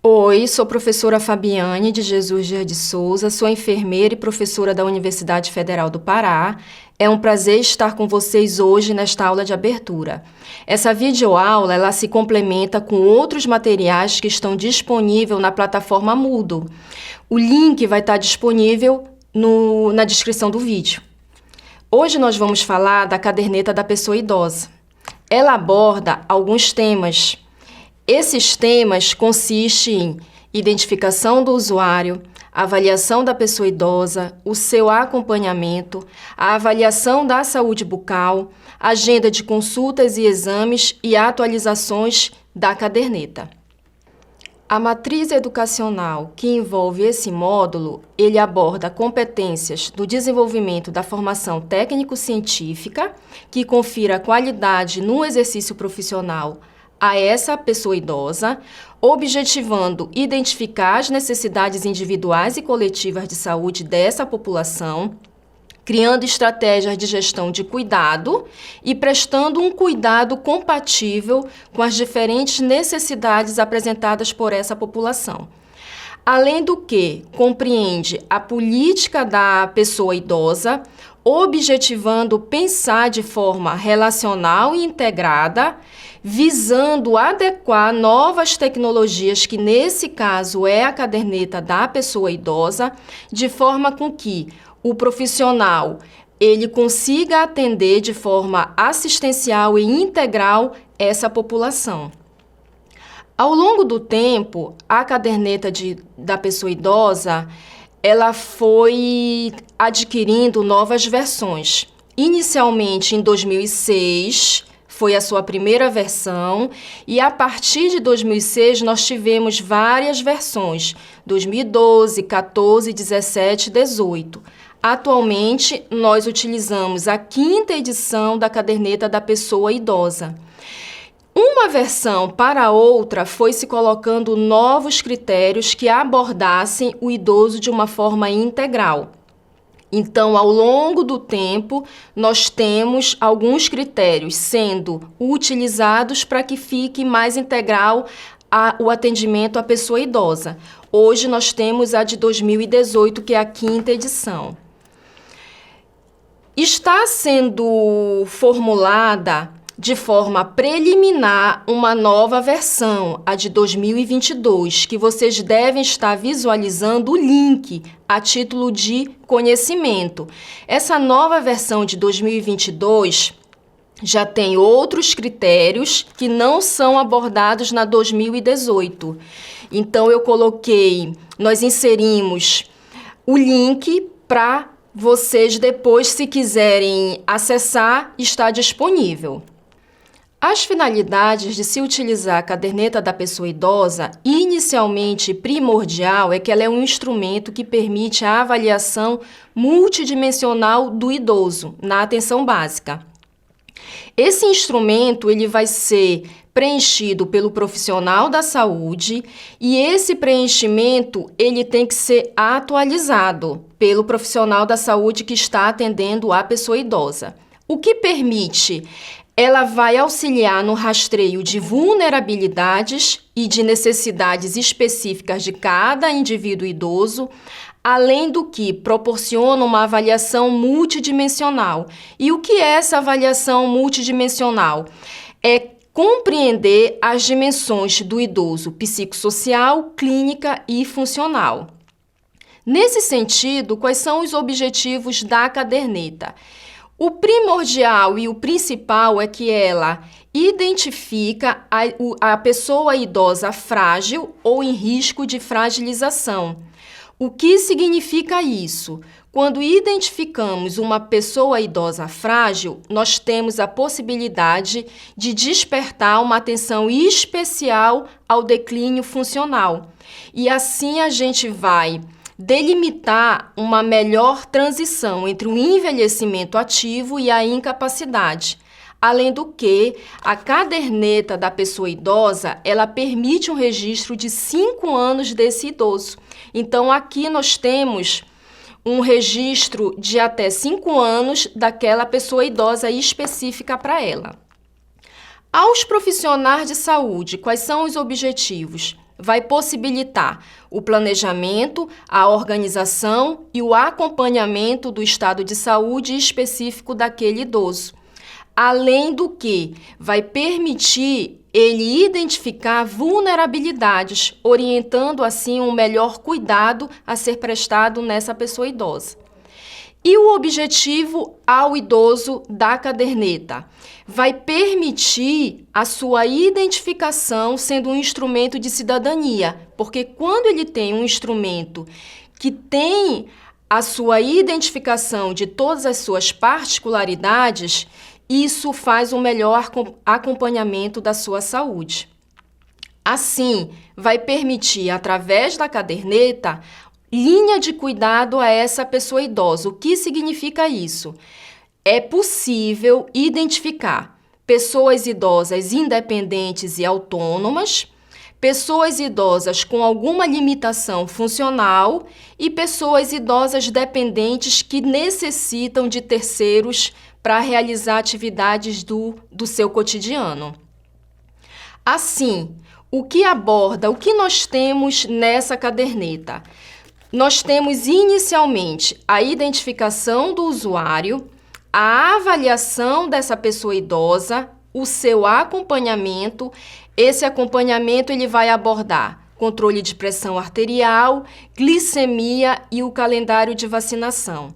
Oi, sou professora Fabiane de Jesus Dias de Souza, sou enfermeira e professora da Universidade Federal do Pará. É um prazer estar com vocês hoje nesta aula de abertura. Essa videoaula, ela se complementa com outros materiais que estão disponíveis na plataforma Moodle. O link vai estar disponível na descrição do vídeo. Hoje nós vamos falar da caderneta da pessoa idosa. Ela aborda alguns temas. Esses temas consistem em identificação do usuário, avaliação da pessoa idosa, o seu acompanhamento, a avaliação da saúde bucal, agenda de consultas e exames e atualizações da caderneta. A matriz educacional que envolve esse módulo, ele aborda competências do desenvolvimento da formação técnico-científica, que confira qualidade no exercício profissional a essa pessoa idosa, objetivando identificar as necessidades individuais e coletivas de saúde dessa população, criando estratégias de gestão de cuidado e prestando um cuidado compatível com as diferentes necessidades apresentadas por essa população. Além do que, compreende a política da pessoa idosa, objetivando pensar de forma relacional e integrada, visando adequar novas tecnologias, que nesse caso é a caderneta da pessoa idosa, de forma com que o profissional ele consiga atender de forma assistencial e integral essa população. Ao longo do tempo, a caderneta da pessoa idosa, ela foi adquirindo novas versões. Inicialmente em 2006, foi a sua primeira versão, e a partir de 2006 nós tivemos várias versões, 2012, 14, 17, 18. Atualmente, nós utilizamos a 5ª edição da caderneta da pessoa idosa. Uma versão para a outra foi se colocando novos critérios que abordassem o idoso de uma forma integral. Então, ao longo do tempo, nós temos alguns critérios sendo utilizados para que fique mais integral o atendimento à pessoa idosa. Hoje nós temos a de 2018, que é a 5ª edição. Está sendo formulada de forma preliminar uma nova versão, a de 2022, que vocês devem estar visualizando o link a título de conhecimento. Essa nova versão de 2022 já tem outros critérios que não são abordados na 2018. Então, nós inserimos o link para vocês depois, se quiserem acessar, está disponível. As finalidades de se utilizar a caderneta da pessoa idosa, inicialmente primordial, é que ela é um instrumento que permite a avaliação multidimensional do idoso na atenção básica. Esse instrumento ele vai ser preenchido pelo profissional da saúde, e esse preenchimento ele tem que ser atualizado pelo profissional da saúde que está atendendo a pessoa idosa. O que permite? Ela vai auxiliar no rastreio de vulnerabilidades e de necessidades específicas de cada indivíduo idoso, além do que proporciona uma avaliação multidimensional. E o que é essa avaliação multidimensional? É compreender as dimensões do idoso psicossocial, clínica e funcional. Nesse sentido, quais são os objetivos da caderneta? O primordial e o principal é que ela identifica a pessoa idosa frágil ou em risco de fragilização. O que significa isso? Quando identificamos uma pessoa idosa frágil, nós temos a possibilidade de despertar uma atenção especial ao declínio funcional. E assim a gente vai delimitar uma melhor transição entre o envelhecimento ativo e a incapacidade. Além do que, a caderneta da pessoa idosa, ela permite um registro de 5 anos desse idoso. Então, aqui nós temos um registro de até 5 anos daquela pessoa idosa específica para ela. Aos profissionais de saúde, quais são os objetivos? vai possibilitar o planejamento, a organização e o acompanhamento do estado de saúde específico daquele idoso. Além do que vai permitir ele identificar vulnerabilidades, orientando assim um melhor cuidado a ser prestado nessa pessoa idosa. E o objetivo ao idoso da caderneta vai permitir a sua identificação sendo um instrumento de cidadania, porque quando ele tem um instrumento que tem a sua identificação de todas as suas particularidades, isso faz um melhor acompanhamento da sua saúde. Assim, vai permitir, através da caderneta, linha de cuidado a essa pessoa idosa. O que significa isso? É possível identificar pessoas idosas independentes e autônomas, pessoas idosas com alguma limitação funcional e pessoas idosas dependentes que necessitam de terceiros para realizar atividades do seu cotidiano. Assim, o que nós temos nessa caderneta? Nós temos inicialmente a identificação do usuário, a avaliação dessa pessoa idosa, o seu acompanhamento. Esse acompanhamento ele vai abordar controle de pressão arterial, glicemia e o calendário de vacinação.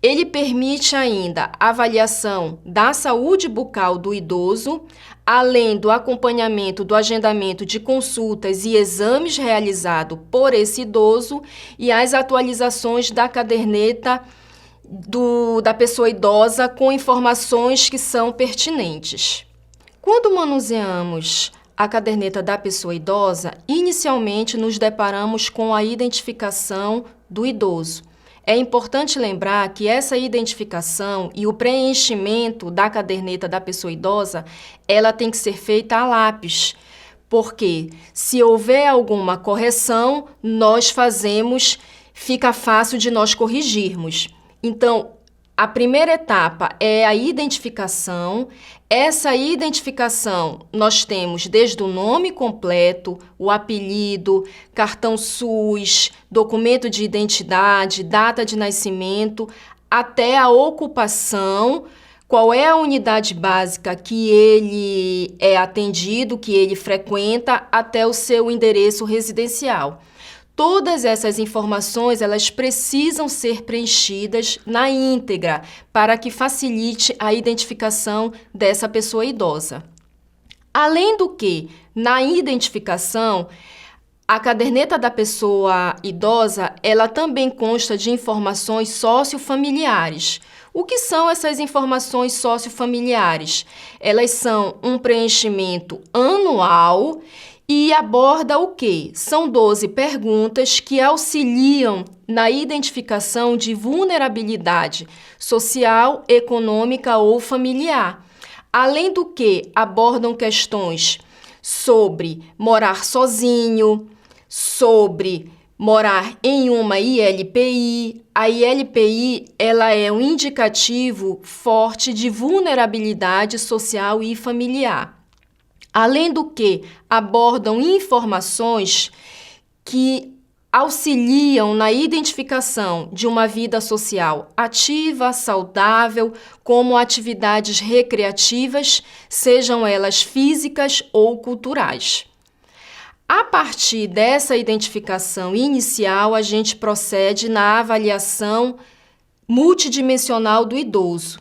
Ele permite ainda a avaliação da saúde bucal do idoso, além do acompanhamento do agendamento de consultas e exames realizados por esse idoso e as atualizações da caderneta da pessoa idosa com informações que são pertinentes. Quando manuseamos a caderneta da pessoa idosa, inicialmente nos deparamos com a identificação do idoso. É importante lembrar que essa identificação e o preenchimento da caderneta da pessoa idosa, ela tem que ser feita a lápis, porque se houver alguma correção, fica fácil de nós corrigirmos. Então, a primeira etapa é a identificação. Essa identificação nós temos desde o nome completo, o apelido, cartão SUS, documento de identidade, data de nascimento, até a ocupação, qual é a unidade básica que ele é atendido, que ele frequenta, até o seu endereço residencial. Todas essas informações, elas precisam ser preenchidas na íntegra para que facilite a identificação dessa pessoa idosa. Além do que, na identificação, a caderneta da pessoa idosa, ela também consta de informações sociofamiliares. O que são essas informações sociofamiliares? Elas são um preenchimento anual e aborda o quê? São 12 perguntas que auxiliam na identificação de vulnerabilidade social, econômica ou familiar. Além do que, abordam questões sobre morar sozinho, sobre morar em uma ILPI. A ILPI, ela é um indicativo forte de vulnerabilidade social e familiar. Além do que, abordam informações que auxiliam na identificação de uma vida social ativa, saudável, como atividades recreativas, sejam elas físicas ou culturais. A partir dessa identificação inicial, a gente procede na avaliação multidimensional do idoso.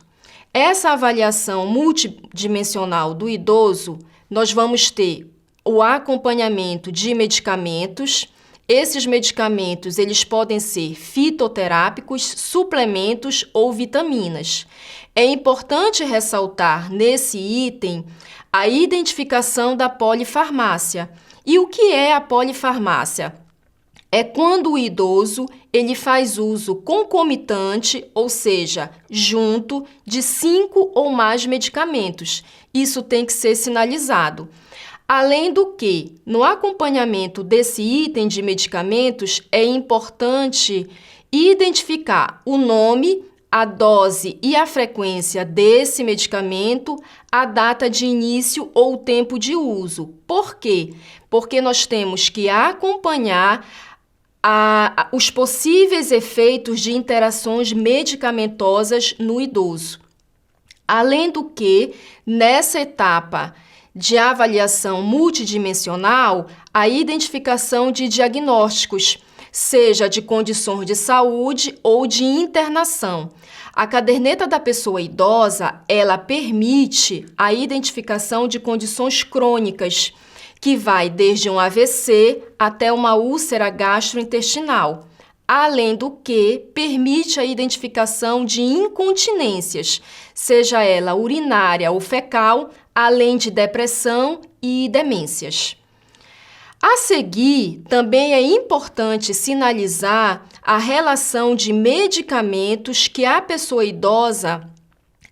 Essa avaliação multidimensional do idoso, nós vamos ter o acompanhamento de medicamentos. Esses medicamentos, eles podem ser fitoterápicos, suplementos ou vitaminas. É importante ressaltar nesse item a identificação da polifarmácia. E o que é a polifarmácia? É quando o idoso ele faz uso concomitante, ou seja, junto de 5 ou mais medicamentos. Isso tem que ser sinalizado. Além do que, no acompanhamento desse item de medicamentos, é importante identificar o nome, a dose e a frequência desse medicamento, a data de início ou tempo de uso. Por quê? Porque nós temos que acompanhar os possíveis efeitos de interações medicamentosas no idoso. Além do que, nessa etapa de avaliação multidimensional, a identificação de diagnósticos, seja de condições de saúde ou de internação. A caderneta da pessoa idosa, ela permite a identificação de condições crônicas, que vai desde um AVC até uma úlcera gastrointestinal. Além do que, permite a identificação de incontinências, seja ela urinária ou fecal, além de depressão e demências. A seguir, também é importante sinalizar a relação de medicamentos que a pessoa idosa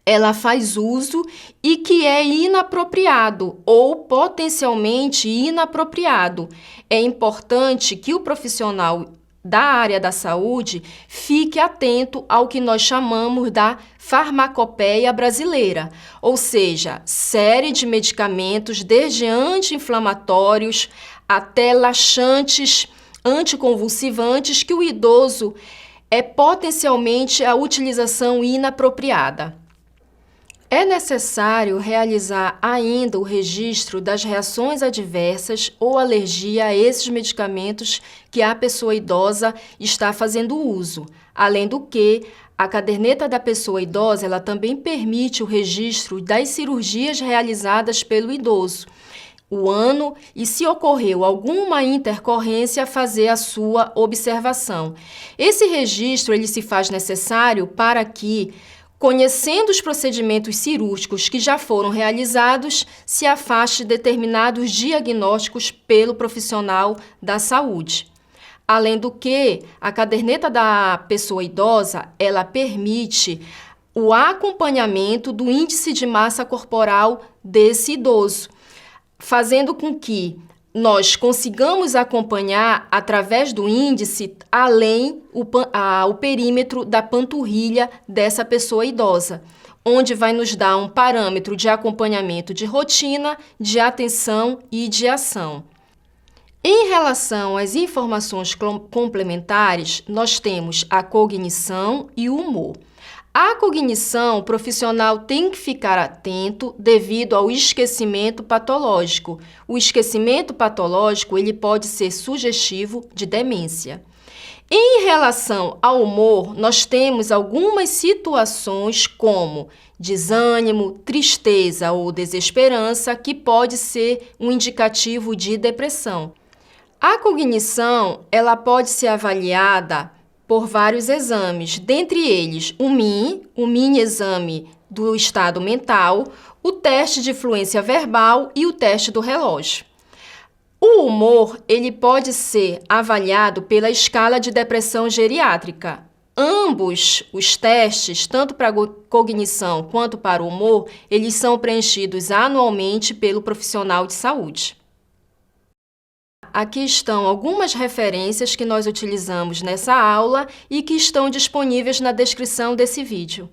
ela faz uso e que é inapropriado ou potencialmente inapropriado. É importante que o profissional da área da saúde fique atento ao que nós chamamos da farmacopeia brasileira, ou seja, série de medicamentos desde anti-inflamatórios até laxantes, anticonvulsivantes, que o idoso é potencialmente a utilização inapropriada. É necessário realizar ainda o registro das reações adversas ou alergia a esses medicamentos que a pessoa idosa está fazendo uso. Além do que, a caderneta da pessoa idosa ela também permite o registro das cirurgias realizadas pelo idoso, o ano e, se ocorreu alguma intercorrência, fazer a sua observação. Esse registro ele se faz necessário para que, conhecendo os procedimentos cirúrgicos que já foram realizados, se afaste determinados diagnósticos pelo profissional da saúde. Além do que, a caderneta da pessoa idosa, ela permite o acompanhamento do índice de massa corporal desse idoso, fazendo com que nós consigamos acompanhar, através do índice, além o perímetro da panturrilha dessa pessoa idosa, onde vai nos dar um parâmetro de acompanhamento de rotina, de atenção e de ação. Em relação às informações complementares, nós temos a cognição e o humor. A cognição, o profissional tem que ficar atento devido ao esquecimento patológico. O esquecimento patológico ele pode ser sugestivo de demência. Em relação ao humor, nós temos algumas situações como desânimo, tristeza ou desesperança, que pode ser um indicativo de depressão. A cognição ela pode ser avaliada por vários exames, dentre eles o mini exame do estado mental, o teste de fluência verbal e o teste do relógio. O humor ele pode ser avaliado pela escala de depressão geriátrica. Ambos os testes, tanto para a cognição quanto para o humor, eles são preenchidos anualmente pelo profissional de saúde. Aqui estão algumas referências que nós utilizamos nessa aula e que estão disponíveis na descrição desse vídeo.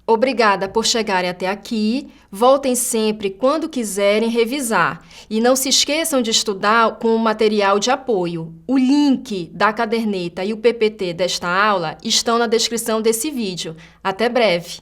Obrigada por chegarem até aqui. Voltem sempre quando quiserem revisar. E não se esqueçam de estudar com o material de apoio. O link da caderneta e o PPT desta aula estão na descrição desse vídeo. Até breve!